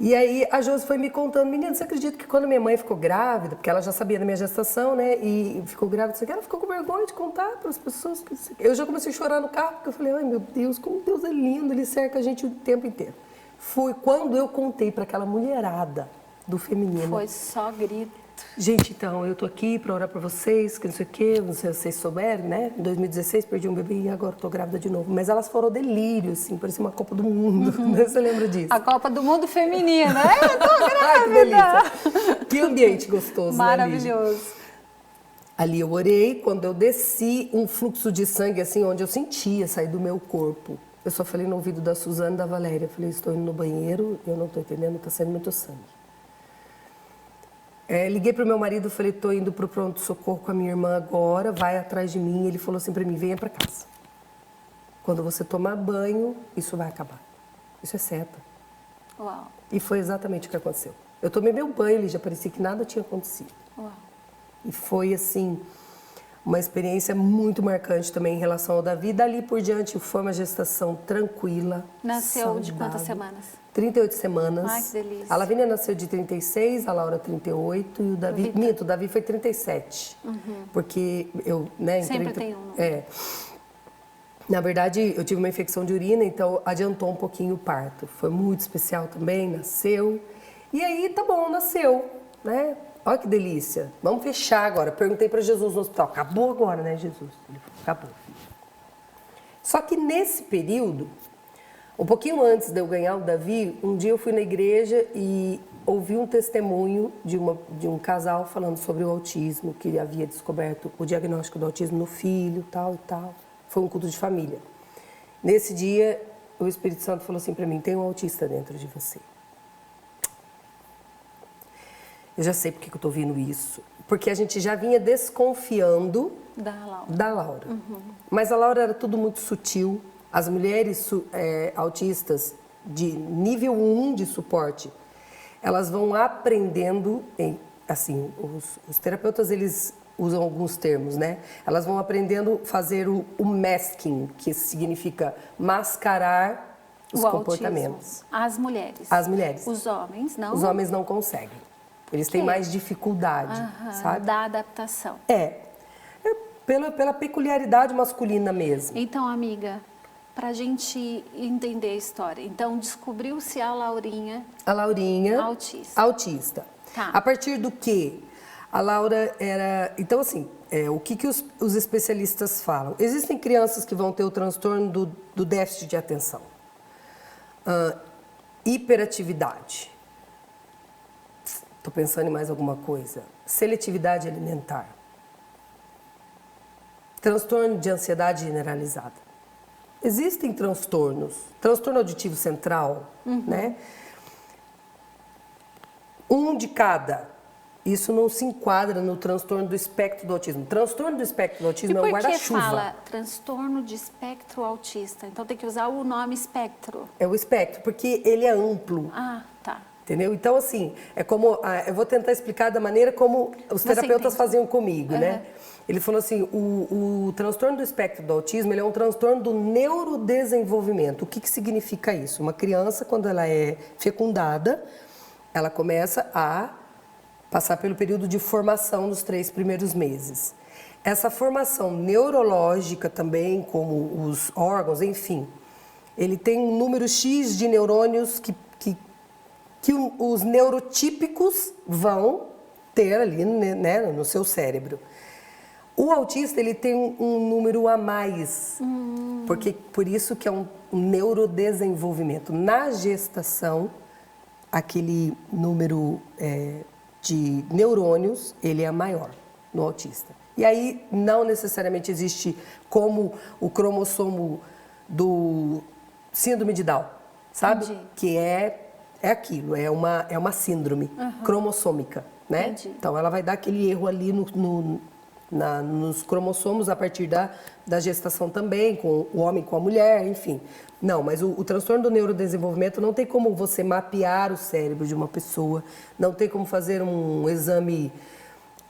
E aí a Josi foi me contando, menina, você acredita que quando minha mãe ficou grávida, porque ela já sabia da minha gestação, né, e ficou grávida, ela ficou com vergonha de contar para as pessoas. Eu já comecei a chorar no carro, porque eu falei, ai meu Deus, como Deus é lindo, Ele cerca a gente o tempo inteiro. Foi quando eu contei para aquela mulherada do feminino. Foi só grito. Gente, então, eu tô aqui para orar por vocês, que não sei o quê, não sei se vocês souberem, né? Em 2016 perdi um bebê e agora tô grávida de novo. Mas elas foram ao delírio, assim, parecia uma Copa do Mundo, né? Você lembra disso? A Copa do Mundo feminina, eu tô grávida! Ai, que delícia! Que ambiente gostoso, maravilhoso. Né, Lígia? Ali eu orei, quando eu desci, um fluxo de sangue, assim, onde eu sentia sair do meu corpo. Eu só falei no ouvido da Suzana e da Valéria, eu falei, estou indo no banheiro, eu não tô entendendo, tá saindo muito sangue. Liguei para o meu marido, falei, estou indo para o pronto-socorro com a minha irmã agora, vai atrás de mim. Ele falou assim para mim, venha para casa. Quando você tomar banho, isso vai acabar. Isso é seta. Uau. E foi exatamente o que aconteceu. Eu tomei meu banho, ele já parecia que nada tinha acontecido. Uau. E foi, assim, uma experiência muito marcante também em relação ao Davi. Dali por diante foi uma gestação tranquila. Nasceu saudável. de quantas semanas? 38 semanas. Ai, que delícia. A Lavínia nasceu de 36, a Laura 38 e o Davi... Minto, o Davi foi 37. Porque eu, né... Sempre tem um. Na verdade, eu tive uma infecção de urina, então adiantou um pouquinho o parto. Foi muito especial também, nasceu. E aí, tá bom, nasceu, né? Olha que delícia. Vamos fechar agora. Perguntei para Jesus no hospital. Acabou agora, né, Jesus? Ele falou, acabou. Só que nesse período... Um pouquinho antes de eu ganhar o Davi, um dia eu fui na igreja e ouvi um testemunho de um casal falando sobre o autismo, que havia descoberto o diagnóstico do autismo no filho, tal e tal. Foi um culto de família. Nesse dia, o Espírito Santo falou assim para mim, tem um autista dentro de você. Eu já sei porque que eu estou ouvindo isso. Porque a gente já vinha desconfiando da Laura. Mas a Laura era tudo muito sutil. As mulheres autistas de nível 1 de suporte, elas vão aprendendo, assim, os terapeutas, eles usam alguns termos, né? Elas vão aprendendo a fazer o masking, que significa mascarar os comportamentos. As mulheres. As mulheres. Os homens não? Os homens não conseguem. Eles têm mais dificuldade, sabe? Da adaptação. Pela peculiaridade masculina mesmo. Então, amiga, Para a gente entender a história. Então, descobriu-se a Laurinha autista. Tá. A partir do que? A Laura era... Então, assim, o que os especialistas falam? Existem crianças que vão ter o transtorno do déficit de atenção. Hiperatividade. Estou pensando em mais alguma coisa. Seletividade alimentar. Transtorno de ansiedade generalizada. Existem transtornos. Transtorno auditivo central, né? Um de cada. Isso não se enquadra no transtorno do espectro do autismo. Transtorno do espectro do autismo é um guarda-chuva. E por que fala transtorno de espectro autista? Então tem que usar o nome espectro. É o espectro, porque ele é amplo. Ah, tá. Entendeu? Então, assim, é como... eu vou tentar explicar da maneira como os terapeutas faziam comigo, né? Ele falou assim, o transtorno do espectro do autismo, ele é um transtorno do neurodesenvolvimento. O que significa isso? Uma criança, quando ela é fecundada, ela começa a passar pelo período de formação nos 3 primeiros meses. Essa formação neurológica também, como os órgãos, enfim, ele tem um número X de neurônios que os neurotípicos vão ter ali, né, no seu cérebro. O autista, ele tem um número a mais, porque por isso que é um neurodesenvolvimento. Na gestação, aquele número de neurônios, ele é maior no autista. E aí, não necessariamente existe como o cromossomo do síndrome de Down, sabe? Entendi. Que é aquilo, é uma síndrome cromossômica, né? Entendi. Então, ela vai dar aquele erro ali nos cromossomos a partir da gestação também, com o homem com a mulher, enfim. Não, mas o transtorno do neurodesenvolvimento não tem como você mapear o cérebro de uma pessoa, não tem como fazer um exame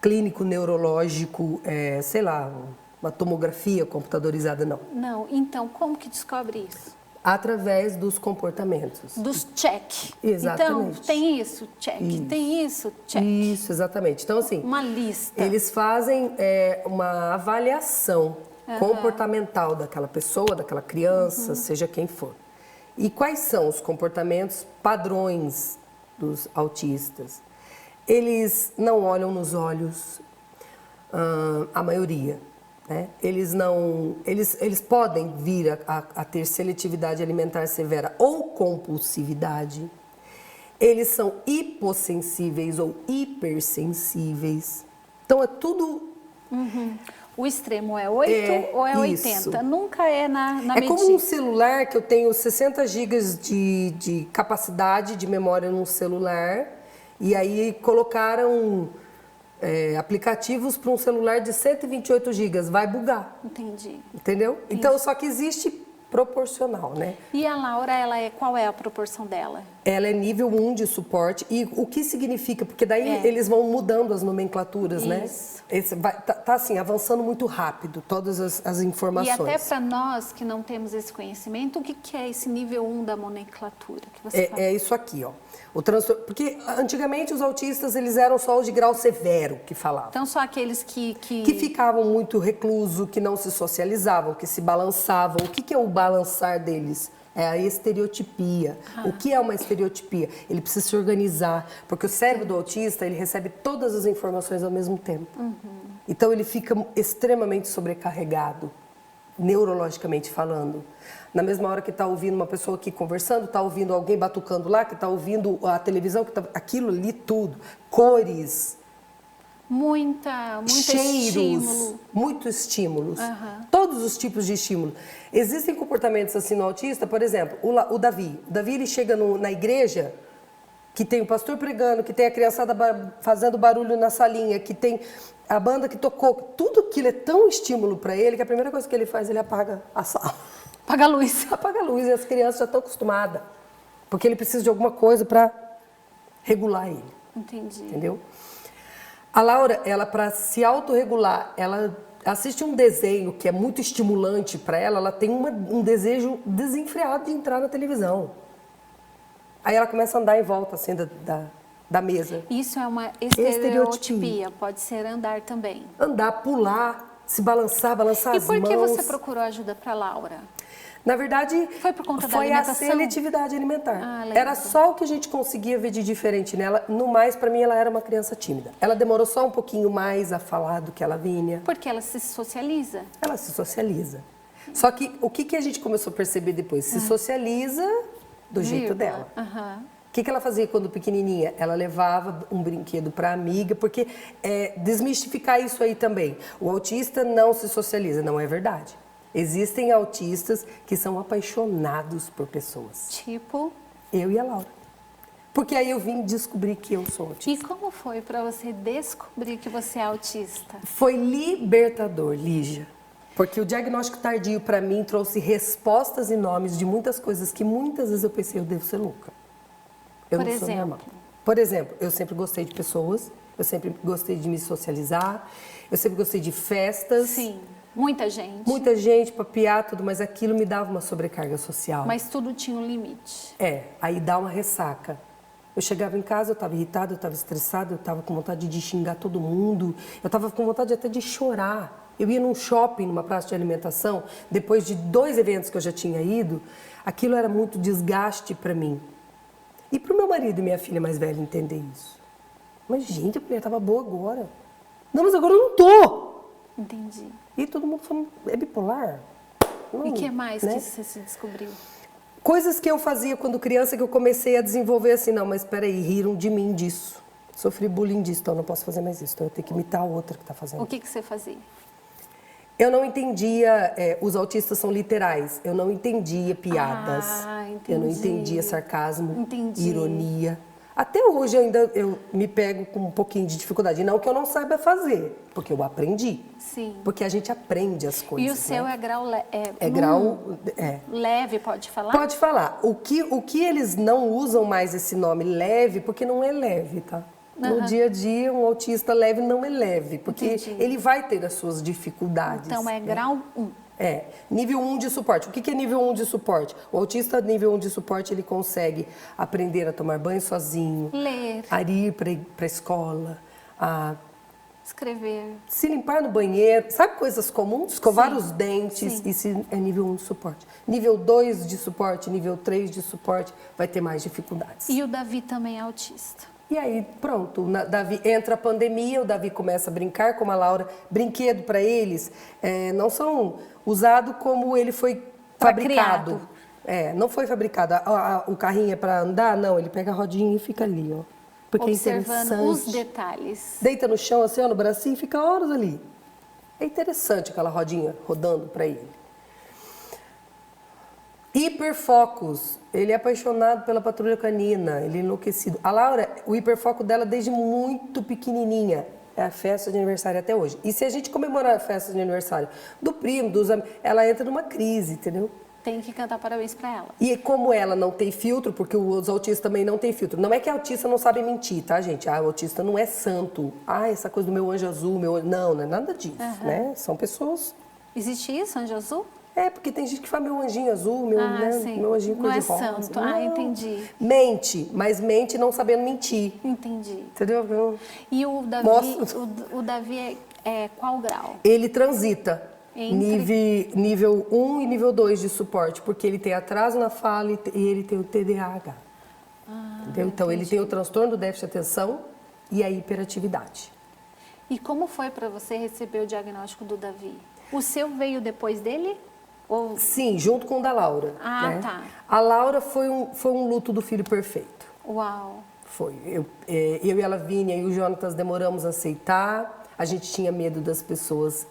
clínico neurológico, sei lá, uma tomografia computadorizada, não. Não, então como que descobre isso? Através dos comportamentos. Dos check. Exatamente. Então, tem isso, check. Isso. Tem isso, check. Isso, exatamente. Então, assim... Uma lista. Eles fazem uma avaliação comportamental daquela pessoa, daquela criança, seja quem for. E quais são os comportamentos padrões dos autistas? Eles não olham nos olhos, a maioria. Né? Eles podem vir a ter seletividade alimentar severa ou compulsividade. Eles são hipossensíveis ou hipersensíveis. Então, é tudo... O extremo é 8 ou é 80? Isso. Nunca é na medida. É como um celular que eu tenho 60 gigas de capacidade de memória num celular e aí colocaram aplicativos para um celular de 128 gigas. Vai bugar. Entendi. Entendeu? Entendi. Então, só que existe proporcional, né? E a Laura, qual é a proporção dela? Ela é nível 1 de suporte. E o que significa? Porque daí eles vão mudando as nomenclaturas, Isso. né? Tá assim, avançando muito rápido, todas as informações. E até para nós que não temos esse conhecimento, o que é esse nível 1 da nomenclatura que você fala? É isso aqui, ó. O transtorno, porque antigamente os autistas, eles eram só os de grau severo que falavam. Então, só aqueles que ficavam muito reclusos, que não se socializavam, que se balançavam. O que é o balançar deles? É a estereotipia. O que é uma estereotipia? Ele precisa se organizar, porque o cérebro do autista, ele recebe todas as informações ao mesmo tempo. Então, ele fica extremamente sobrecarregado, neurologicamente falando. Na mesma hora que está ouvindo uma pessoa aqui conversando, está ouvindo alguém batucando lá, que está ouvindo a televisão, aquilo ali tudo. Cores. Muito cheiros, estímulo. Muitos estímulos. Todos os tipos de estímulo. Existem comportamentos assim no autista, por exemplo, o Davi. O Davi, ele chega na igreja, que tem o pastor pregando, que tem a criançada fazendo barulho na salinha, que tem a banda que tocou. Tudo aquilo é tão estímulo para ele que a primeira coisa que ele faz, ele apaga a sala. Apaga a luz. Apaga a luz e as crianças já estão acostumadas. Porque ele precisa de alguma coisa para regular ele. Entendi. Entendeu? A Laura, ela para se autorregular, ela assiste um desenho que é muito estimulante para ela, ela tem um desejo desenfreado de entrar na televisão. Aí ela começa a andar em volta assim da mesa. Isso é uma estereotipia, pode ser andar também. Andar, pular, se balançar as mãos. E por que você procurou ajuda para Laura? Na verdade, Foi por conta da foi a alimentação? seletividade alimentar. Ah, legal. Era só o que a gente conseguia ver de diferente nela. No mais, para mim, ela era uma criança tímida. Ela demorou só um pouquinho mais a falar do que a Lavínia. Porque ela se socializa. Ela se socializa. Só que o que a gente começou a perceber depois? Se socializa do jeito dela. Aham. O que ela fazia quando pequenininha? Ela levava um brinquedo para a amiga, porque desmistificar isso aí também. O autista não se socializa, não é verdade. Existem autistas que são apaixonados por pessoas. Tipo... Eu e a Laura. Porque aí eu vim descobrir que eu sou autista. E como foi para você descobrir que você é autista? Foi libertador, Lígia. Porque o diagnóstico tardio para mim trouxe respostas e nomes de muitas coisas que muitas vezes eu pensei, eu devo ser louca. Eu Por não sou exemplo? normal. Por exemplo, eu sempre gostei de pessoas, eu sempre gostei de me socializar, eu sempre gostei de festas. Sim, muita gente. Muita gente, papiar, tudo, mas aquilo me dava uma sobrecarga social. Mas tudo tinha um limite. Aí dá uma ressaca. Eu chegava em casa, eu estava irritada, eu estava estressada, eu estava com vontade de xingar todo mundo, eu estava com vontade até de chorar. Eu ia num shopping, numa praça de alimentação, depois de 2 eventos que eu já tinha ido, aquilo era muito desgaste para mim. E para o meu marido e minha filha mais velha entender isso. Mas, gente, a mulher estava boa agora. Não, mas agora eu não tô. Entendi. E todo mundo falando, é bipolar? Não, E o que mais né? que você se descobriu? Coisas que eu fazia quando criança que eu comecei a desenvolver assim, não, mas peraí, riram de mim disso. Sofri bullying disso, então eu não posso fazer mais isso. Então eu tenho que imitar a outra que está fazendo. O que você fazia? Eu não entendia, os autistas são literais, eu não entendia piadas, Ah, eu não entendi. entendia sarcasmo, Entendi. ironia. Até hoje eu me pego com um pouquinho de dificuldade, não que eu não saiba fazer, porque eu aprendi. Sim. Porque a gente aprende as coisas. E o seu né? é grau leve, pode falar? Pode falar. O que eles não usam mais esse nome leve, porque não é leve, tá? No dia a dia, um autista leve não é leve, porque Entendi. ele vai ter as suas dificuldades. Então é né? grau 1. Nível 1 de suporte. O que é nível 1 de suporte? O autista nível 1 de suporte, ele consegue aprender a tomar banho sozinho, Ler, a ir para a escola, a escrever. se limpar no banheiro, sabe coisas comuns? Escovar Sim, os dentes, sim. isso é nível 1 de suporte. Nível 2 de suporte, nível 3 de suporte, vai ter mais dificuldades. E o Davi também é autista. E aí, pronto, Davi, entra a pandemia, o Davi começa a brincar, como a Laura, brinquedo para eles não são usados como ele foi fabricado. Não foi fabricado. O carrinho é para andar? Não, ele pega a rodinha e fica ali, ó. Porque Observando é interessante. os detalhes. Deita no chão, assim, ó, no bracinho e fica horas ali. É interessante aquela rodinha rodando para ele. Hiperfocos. Ele é apaixonado pela patrulha canina, ele é enlouquecido. A Laura, o hiperfoco dela desde muito pequenininha é a festa de aniversário até hoje. E se a gente comemorar a festa de aniversário do primo, dos amigos, ela entra numa crise, entendeu? Tem que cantar parabéns para ela. E como ela não tem filtro, porque os autistas também não têm filtro. Não é que a autista não sabe mentir, tá, gente? O autista não é santo. Essa coisa do meu anjo azul, não é nada disso, né? São pessoas... Existe isso, anjo azul? Porque tem gente que fala meu anjinho azul, meu anjinho não cor-de-rosa. é santo. Entendi. Mente, mas mente não sabendo mentir. Entendi. Entendeu? E o Davi, Mostra. o Davi é qual grau? Ele transita Entre? nível 1 e nível 2 de suporte, porque ele tem atraso na fala e ele tem o TDAH. Entendeu? Então, ele tem o transtorno do déficit de atenção e a hiperatividade. E como foi para você receber o diagnóstico do Davi? O seu veio depois dele? Ou... Sim, junto com o da Laura. né? Tá. A Laura foi um luto do filho perfeito. Uau. Foi. Eu e a Lavínia e o Jonatas demoramos a aceitar. A gente tinha medo das pessoas...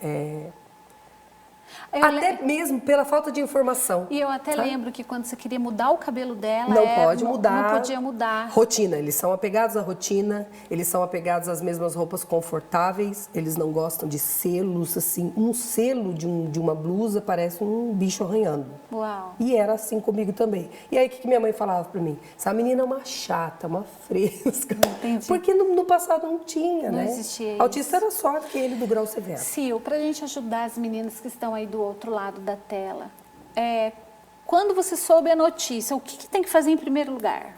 Até mesmo pela falta de informação. E eu até lembro que quando você queria mudar o cabelo dela... Não pode mudar. Não podia mudar. Rotina. Eles são apegados à rotina. Eles são apegados às mesmas roupas confortáveis. Eles não gostam de selos, assim. Um selo de uma blusa parece um bicho arranhando. Uau. E era assim comigo também. E aí, o que minha mãe falava pra mim? Essa menina é uma chata, uma fresca. Entendi. Porque no passado não tinha, Não né? existia isso. Autista era só aquele do grau severo. Sil, pra gente ajudar as meninas que estão aí do outro lado da tela, quando você soube a notícia, o que tem que fazer em primeiro lugar?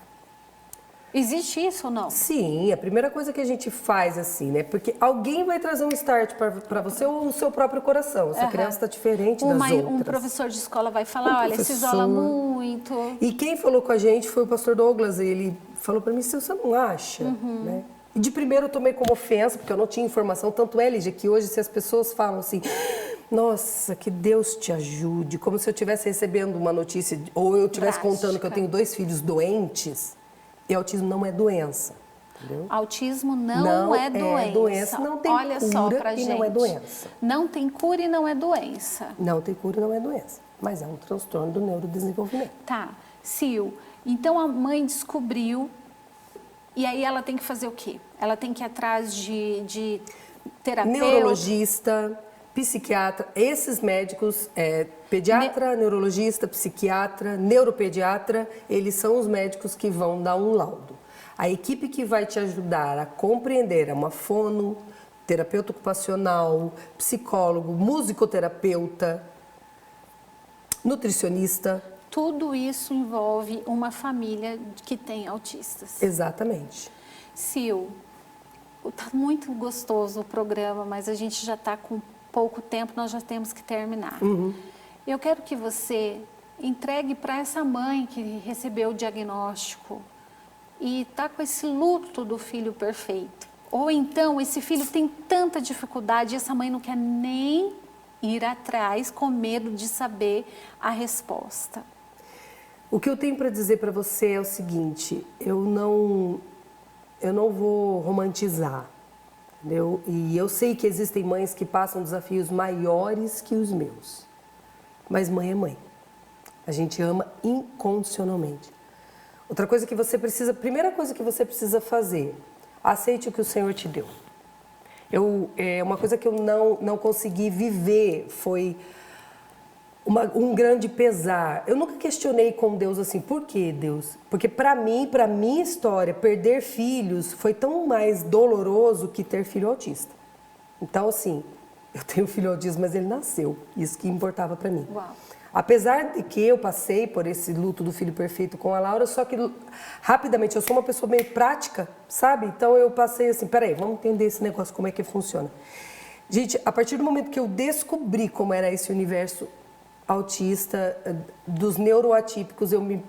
Existe isso ou não? Sim, a primeira coisa que a gente faz assim, né? Porque alguém vai trazer um start para você ou o seu próprio coração. Essa criança está diferente das outras. Um professor de escola vai falar, olha, se isola muito. E quem falou com a gente foi o pastor Douglas. Ele falou para mim, se você não acha, né? E de primeiro eu tomei como ofensa, porque eu não tinha informação. Tanto é, Lígia, que hoje se as pessoas falam assim, nossa, que Deus te ajude, como se eu estivesse recebendo uma notícia, ou eu estivesse contando que eu tenho 2 filhos doentes, e autismo não é doença, entendeu? Autismo não é doença. Não tem Olha cura só pra e gente. não é doença. Não tem cura e não é doença. Não tem cura e não é doença, mas é um transtorno do neurodesenvolvimento. Tá, Sil, então a mãe descobriu, e aí ela tem que fazer o quê? Ela tem que ir atrás de terapeuta? Neurologista, psiquiatra, esses médicos, pediatra, neurologista, psiquiatra, neuropediatra, eles são os médicos que vão dar um laudo. A equipe que vai te ajudar a compreender é uma fono, terapeuta ocupacional, psicólogo, musicoterapeuta, nutricionista. Tudo isso envolve uma família que tem autistas. Exatamente. Sil, tá muito gostoso o programa, mas a gente já está com pouco tempo, nós já temos que terminar. Eu quero que você entregue para essa mãe que recebeu o diagnóstico e está com esse luto do filho perfeito. Ou então esse filho tem tanta dificuldade e essa mãe não quer nem ir atrás com medo de saber a resposta. O que eu tenho para dizer para você é o seguinte, eu não vou romantizar. Entendeu? E eu sei que existem mães que passam desafios maiores que os meus. Mas mãe é mãe. A gente ama incondicionalmente. Outra coisa que você precisa, primeira coisa que você precisa fazer, aceite o que o Senhor te deu. Uma coisa que eu não consegui viver foi um grande pesar. Eu nunca questionei com Deus assim, por que Deus? Porque para mim, para minha história, perder filhos foi tão mais doloroso que ter filho autista. Então assim, eu tenho filho autista, mas ele nasceu. Isso que importava para mim. Uau. Apesar de que eu passei por esse luto do filho perfeito com a Laura, só que rapidamente, eu sou uma pessoa meio prática, sabe? Então eu passei assim, peraí, vamos entender esse negócio, como é que funciona. Gente, a partir do momento que eu descobri como era esse universo autista, dos neuroatípicos, eu me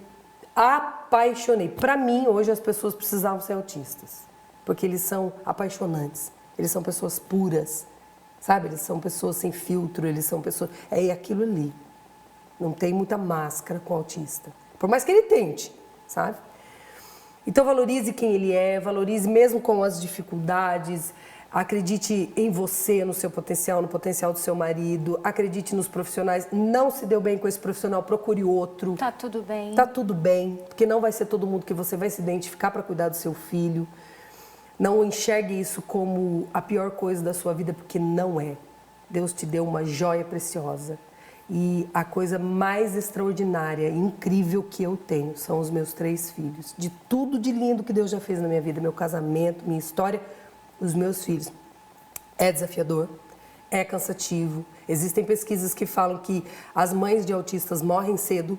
apaixonei. Para mim, hoje, as pessoas precisavam ser autistas, porque eles são apaixonantes, eles são pessoas puras, sabe? Eles são pessoas sem filtro, eles são pessoas... É aquilo ali. Não tem muita máscara com o autista, por mais que ele tente, sabe? Então, valorize quem ele é, valorize mesmo com as dificuldades. Acredite em você, no seu potencial, no potencial do seu marido. Acredite nos profissionais. Não se deu bem com esse profissional, procure outro. Tá tudo bem. Tá tudo bem, porque não vai ser todo mundo que você vai se identificar para cuidar do seu filho. Não enxergue isso como a pior coisa da sua vida, porque não é. Deus te deu uma joia preciosa. E a coisa mais extraordinária e incrível que eu tenho são os meus 3 filhos. De tudo de lindo que Deus já fez na minha vida, meu casamento, minha história... Os meus filhos. É desafiador, é cansativo. Existem pesquisas que falam que as mães de autistas morrem cedo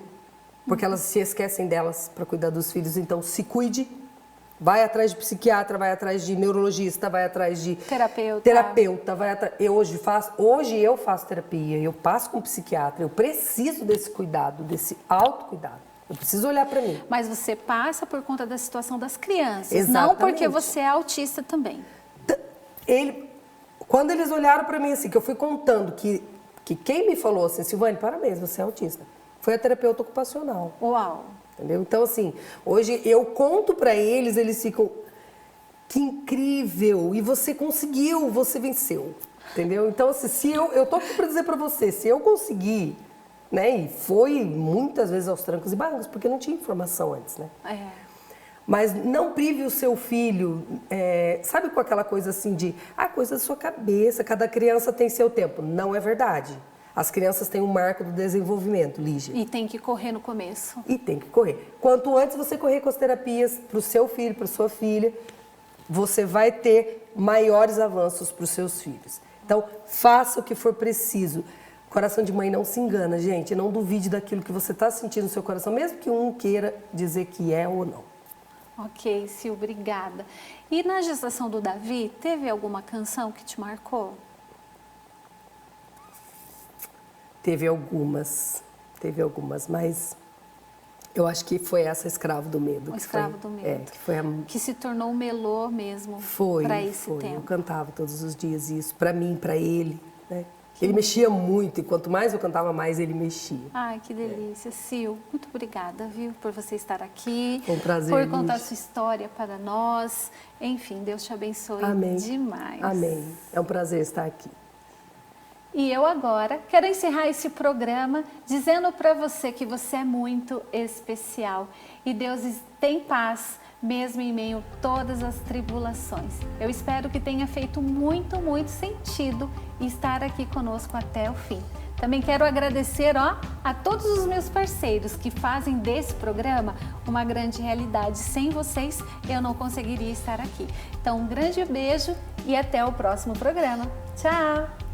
porque elas se esquecem delas para cuidar dos filhos. Então, se cuide, vai atrás de psiquiatra, vai atrás de neurologista, vai atrás de terapeuta. Hoje eu faço terapia, eu passo com psiquiatra, eu preciso desse cuidado, desse autocuidado. Eu preciso olhar para mim. Mas você passa por conta da situação das crianças, Exatamente. Não porque você é autista também. Quando eles olharam para mim assim, que eu fui contando que quem me falou assim, Silvane, parabéns, você é autista, foi a terapeuta ocupacional. Uau! Entendeu? Então, assim, hoje eu conto para eles, eles ficam, que incrível, e você conseguiu, você venceu, entendeu? Então, assim, se eu tô aqui para dizer para você, se eu conseguir, né, e foi muitas vezes aos trancos e barrancos, porque não tinha informação antes, né? Mas não prive o seu filho, sabe, com aquela coisa assim de, coisa da sua cabeça, cada criança tem seu tempo. Não é verdade. As crianças têm um marco do desenvolvimento, Lígia. E tem que correr no começo. E tem que correr. Quanto antes você correr com as terapias para o seu filho, para sua filha, você vai ter maiores avanços para os seus filhos. Então, faça o que for preciso. Coração de mãe não se engana, gente. Não duvide daquilo que você está sentindo no seu coração, mesmo que um queira dizer que é ou não. Ok, Sil, obrigada. E na gestação do Davi, teve alguma canção que te marcou? Teve algumas, mas eu acho que foi essa Escravo do Medo. O Escravo do Medo. Que foi que se tornou o melô mesmo para esse tempo. Eu cantava todos os dias isso, para mim, para ele, né? Ele mexia muito e quanto mais eu cantava, mais ele mexia. Ai, que delícia. Sil, muito obrigada, viu, por você estar aqui. Foi um prazer. Por contar a sua história para nós. Enfim, Deus te abençoe demais. Amém. É um prazer estar aqui. E eu agora quero encerrar esse programa dizendo para você que você é muito especial e Deus tem paz mesmo em meio a todas as tribulações. Eu espero que tenha feito muito sentido estar aqui conosco até o fim. Também quero agradecer a todos os meus parceiros que fazem desse programa uma grande realidade. Sem vocês, eu não conseguiria estar aqui. Então, um grande beijo e até o próximo programa. Tchau!